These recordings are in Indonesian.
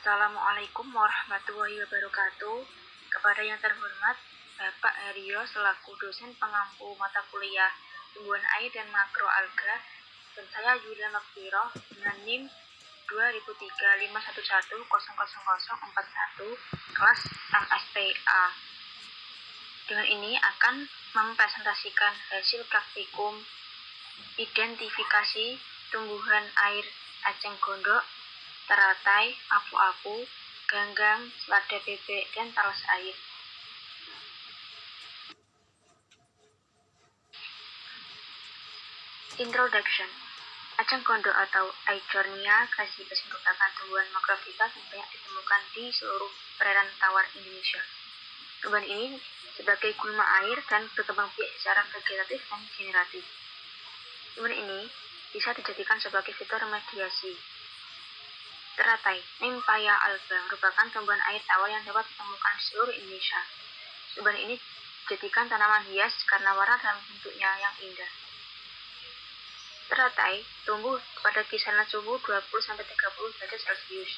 Assalamualaikum warahmatullahi wabarakatuh. Kepada yang terhormat Bapak Haryo selaku dosen pengampu mata kuliah tumbuhan air dan makroalga, dan saya Yulia Makfiroh dengan NIM 200351100041 kelas MSPA. Dengan ini akan mempresentasikan hasil praktikum identifikasi tumbuhan air eceng gondok, teratai, apu-apu, ganggang, selada bebek, dan talas air. Introduction. Eceng gondok atau Eichhornia crassipes merupakan tumbuhan makrofita yang banyak ditemukan di seluruh perairan tawar Indonesia. Tumbuhan ini sebagai gulma air dan berkembang biak secara vegetatif dan generatif. Tumbuhan ini bisa dijadikan sebagai fitur mediasi. Teratai, Nymphaea alba, merupakan tumbuhan air tawar yang dapat ditemukan di seluruh Indonesia. Tumbuhan ini dijadikan tanaman hias karena warna dan bentuknya yang indah. Teratai tumbuh pada kisaran suhu 20-30 derajat Celcius.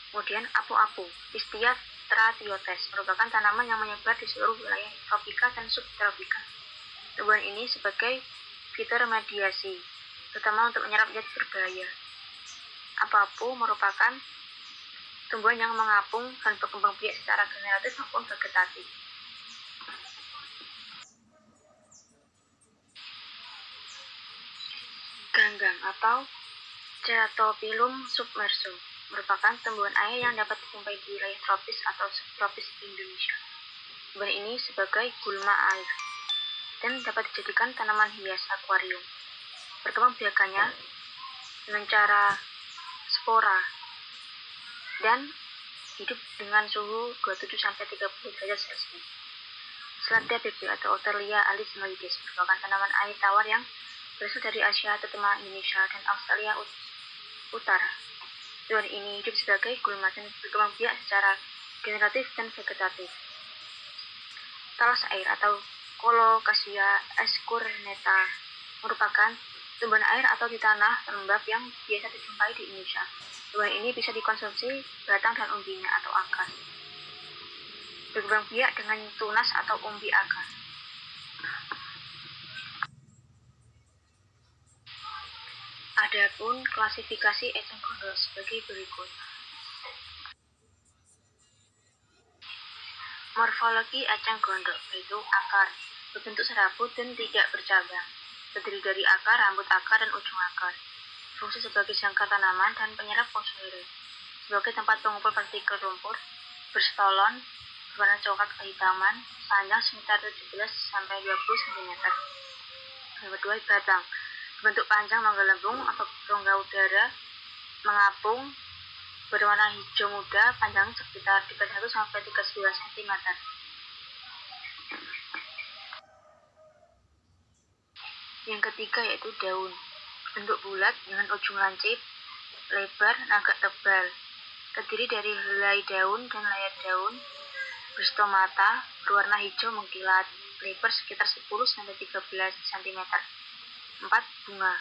Kemudian apu-apu, Pistia stratiotes, merupakan tanaman yang menyebar di seluruh wilayah tropika dan subtropika. Tumbuhan ini sebagai fitur mediasi, terutama untuk menyerap zat berbahaya. Apu-apu merupakan tumbuhan yang mengapung dan berkembang biak secara generatif maupun vegetatif. Ganggang atau Ceratophyllum submersum merupakan tumbuhan air yang dapat dijumpai di wilayah tropis atau subtropis Indonesia. Tumbuhan ini sebagai gulma air dan dapat dijadikan tanaman hias akuarium. Berkembang biakannya dengan cara spora dan hidup dengan suhu 27-30 derajat Celcius. Selada bebek atau Otelia alisnoides merupakan tanaman air tawar yang berasal dari Asia, terutama Indonesia dan Australia Utara. Tumbuhan ini hidup sebagai gulma dan berkembang biak secara generatif dan vegetatif. Talas air atau Colocasia escurneta merupakan tumbuhan air atau di tanah lembab yang biasa dijumpai di Indonesia. Tumbuhan ini bisa dikonsumsi batang dan umbinya atau akar. Berkembang biak dengan tunas atau umbi akar. Adapun klasifikasi eceng gondok sebagai berikut. Morfologi eceng gondok yaitu akar berbentuk serabut dan tidak bercabang, terdiri dari akar, rambut akar, dan ujung akar. Fungsi sebagai jangkar tanaman dan penyerap fosfor, sebagai tempat pengumpul partikel lumpur, berstolon, berwarna coklat kehitaman, panjang sekitar 17-20 cm. Yang kedua, batang, berbentuk panjang menggelembung atau rongga udara, mengapung, berwarna hijau muda, panjang sekitar 31-32 cm. Yang ketiga yaitu daun, bentuk bulat dengan ujung lancip, lebar, dan agak tebal, terdiri dari helai daun dan layar daun, berstomata, berwarna hijau mengkilat, lebar sekitar 10-13 cm. 4. Bunga,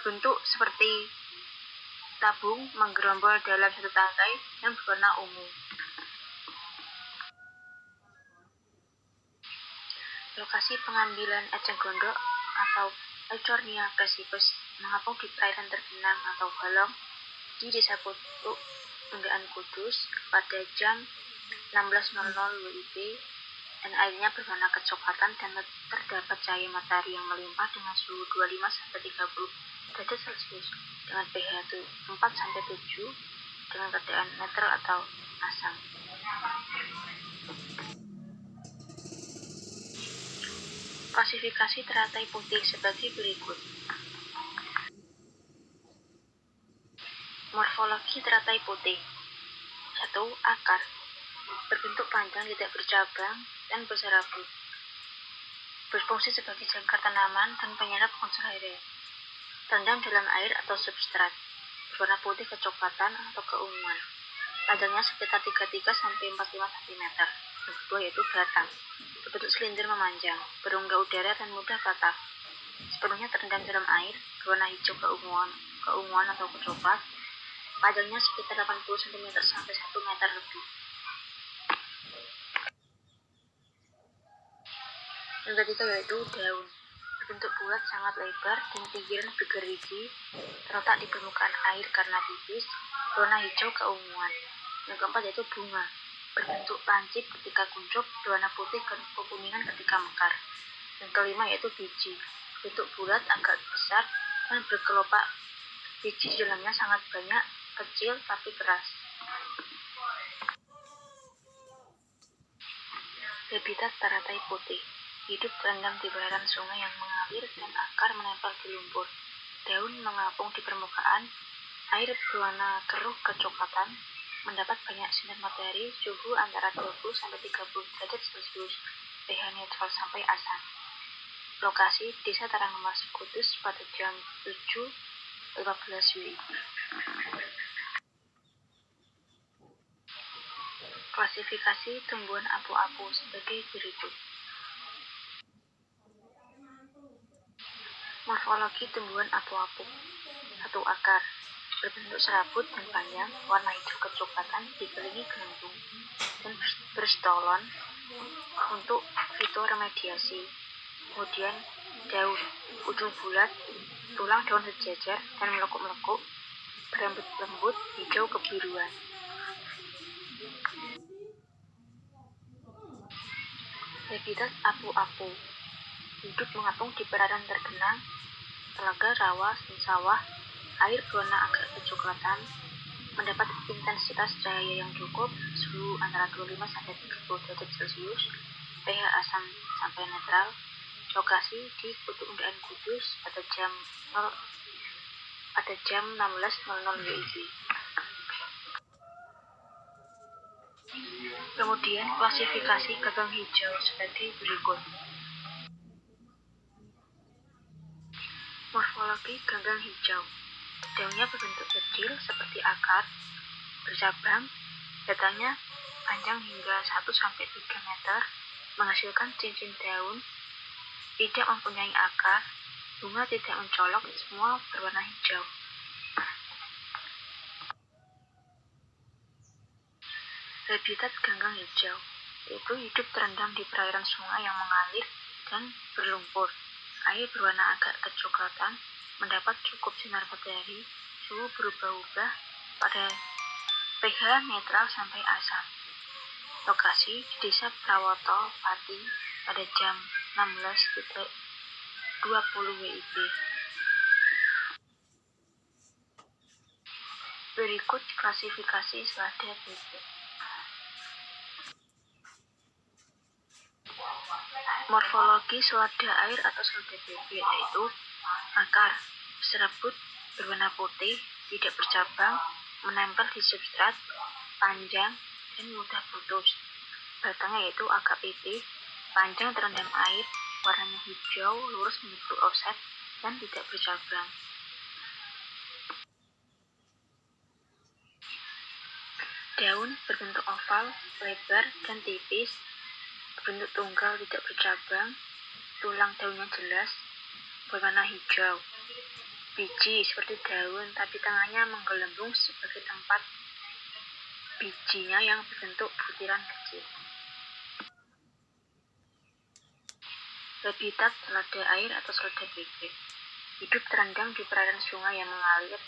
bentuk seperti tabung menggerombol dalam satu tangkai dan berwarna ungu. Lokasi pengambilan eceng gondok atau Eichhornia crassipes mengapung di perairan tergenang atau balong di Desa Putuk, Undaan Kudus pada jam 16.00 WIB, dan airnya berwarna kecoklatan dan terdapat cahaya matahari yang melimpah dengan suhu 25-30 derajat Celcius dengan pH 4-7 dengan keadaan netral atau asam. Klasifikasi teratai putih sebagai berikut. Morfologi teratai putih. 1. Akar berbentuk panjang, tidak bercabang, dan berserabut. Berfungsi sebagai jangkar tanaman dan penyerap unsur hara. Terendam dalam air atau substrat. Berwarna putih kecoklatan atau keunguan. Panjangnya sekitar 33-45 cm. Yang kedua yaitu batang. Berbentuk silinder memanjang, berongga udara dan mudah patah. Sepenuhnya terendam dalam air, berwarna hijau keunguan atau kecoklat. Panjangnya sekitar 80 cm sampai 1 meter lebih. Yang ketiga yaitu daun. Berbentuk bulat, sangat lebar, dan pinggiran bergerigi, terletak di permukaan air karena tipis, warna hijau keunguan. Yang keempat yaitu bunga. Berbentuk lancip ketika kuncup, berwarna putih kekuningan ketika mekar. Yang kelima yaitu biji. Bentuk bulat, agak besar, dan berkelopak. Biji di dalamnya sangat banyak, kecil tapi keras. Habitat teratai putih. Hidup terendam di bayaran sungai yang mengalir dan akar menempel di lumpur. Daun mengapung di permukaan. Air berwarna keruh kecoklatan. Mendapat banyak sinar matahari, suhu antara 20-30 derajat Celcius, pH netral sampai asam. Lokasi Desa Tarangmas Kudus pada jam 7.15 WIB. Klasifikasi tumbuhan apu-apu sebagai berikut. Morfologi tumbuhan apu-apu. 1. Akar. Berbentuk serabut dan panjang, warna hijau kecoklatan, dikelilingi gelembung dan berstolon untuk fitoremediasi. Kemudian daun, ujung bulat, tulang daun sejajar dan melekuk-melekuk, berambut lembut, hijau kebiruan. Habitat apu-apu. Hidup mengapung di perairan tergenang, telaga, rawa, dan sawah. Air berwarna agak kecoklatan, mendapat intensitas cahaya yang cukup, suhu antara 25-30 derajat Celcius, pH asam sampai netral. Lokasi di Kutu Undaan Kudus pada jam 16.00 WIB. Kemudian klasifikasi gagang hijau sebagai berikut. Morfologi gagang hijau. Daunnya berbentuk kecil seperti akar, bercabang, batangnya panjang hingga 1-3 meter, menghasilkan cincin daun, tidak mempunyai akar, bunga tidak mencolok, semua berwarna hijau. Habitat ganggang hijau, yaitu hidup terendam di perairan sungai yang mengalir dan berlumpur. Air berwarna agak kecoklatan, mendapat cukup sinar matahari, suhu berubah-ubah pada pH netral sampai asam. Lokasi di Desa Prawoto, Pati pada jam 16.20 WIB. Berikut klasifikasi selada bebek. Morfologi selada air atau selada bebek yaitu akar, serabut, berwarna putih, tidak bercabang, menempel di substrat, panjang, dan mudah putus. Batangnya yaitu agak pipih, panjang terendam air, warnanya hijau, lurus menyebut offset, dan tidak bercabang. Daun berbentuk oval, lebar, dan tipis, berbentuk tunggal, tidak bercabang, tulang daunnya jelas, berwarna hijau. Biji seperti daun, tapi tengahnya menggelembung sebagai tempat bijinya yang berbentuk butiran kecil. Habitat selada air atau selada bebek. Hidup terendam di perairan sungai yang mengalir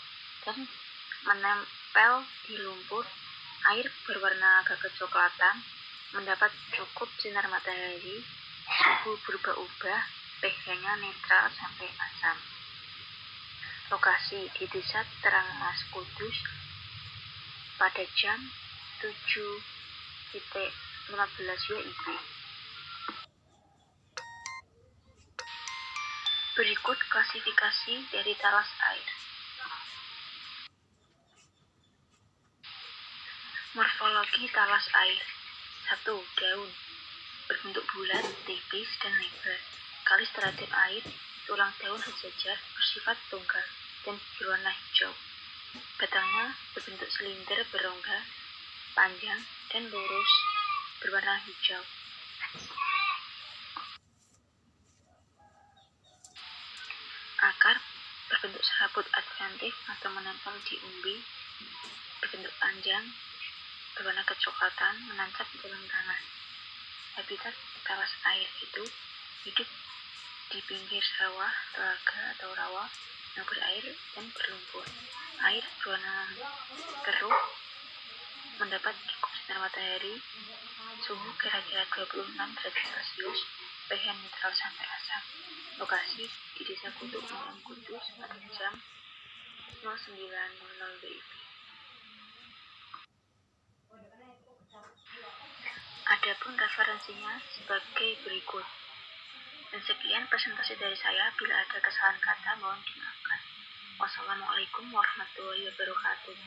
dan menempel di lumpur. Air berwarna agak kecoklatan, mendapat cukup sinar matahari, suhu berubah-ubah, pH-nya netral sampai asam. Lokasi di Desa Tarangmas Kudus pada jam 7.15 WIB. Berikut klasifikasi dari talas air. Morfologi talas air. 1. Daun. Berbentuk bulat, tipis, dan lebar. Kalis terhadap air, tulang daun sejajar, bersifat tunggal, dan berwarna hijau. Batangnya berbentuk silinder berongga, panjang, dan lurus, berwarna hijau. Akar berbentuk serabut adventif atau menempel di umbi, berbentuk panjang, berwarna kecoklatan, menancap di dalam tanah. Habitat talas air itu hidup di pinggir sawah, telaga atau rawa yang berair dan berlumpur. Air berwarna keruh mendapat cukup sinar matahari, suhu kira-kira 26 derajat Celcius, pH netral sampai asam. Lokasi di Desa Kutu, Kabupaten Kudus pada jam 09.00 WIB. Adapun referensinya sebagai berikut. Dan sekian presentasi dari saya. Bila ada kesalahan kata, mohon dimaafkan. Wassalamualaikum warahmatullahi wabarakatuh.